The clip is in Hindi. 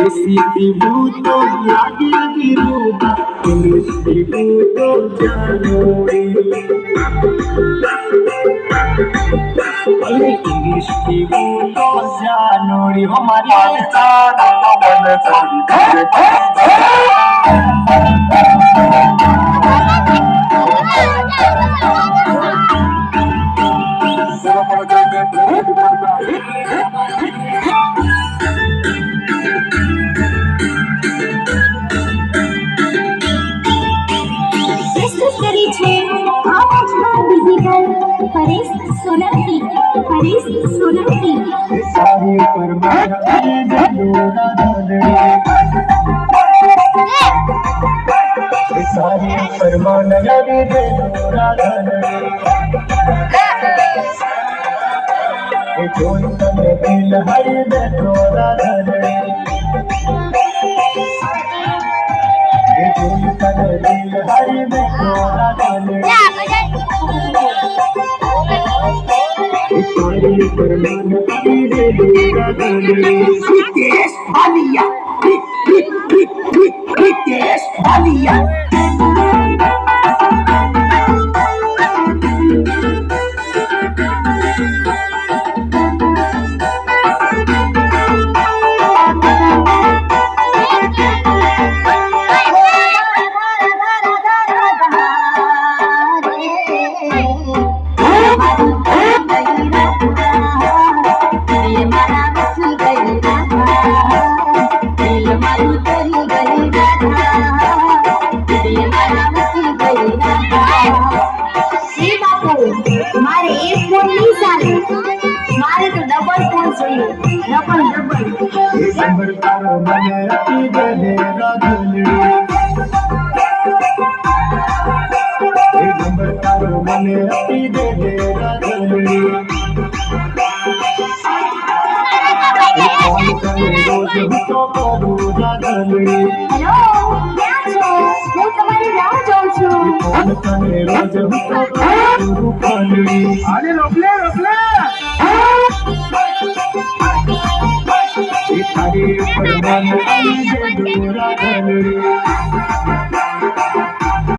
City Buto, Yagi Ruba, City Buto, Janori. English की तो जानोरी हमारी जान तो मन थोड़ी सारी परमान लगे कोई तने दिल हरि दे तोरा धरे कोई तने दिल हरि दे तोरा धरे सारी परमान लगे तोरा धरे British Alia British Alia मारे एक फोन नहीं चाले मारे तो डबल फोन चाहिए डबल नंबर तारो मने अति गले राधुनी नंबर तारो मने अति गले राधुनी कौन करे रोज तो करू राधुनी हेलो क्या છો હું તમારી રાહ જોઉં છું कौन करे रोज तो करू रूपानी अरे रोकले थारी परमान आई दे दूरा धनरी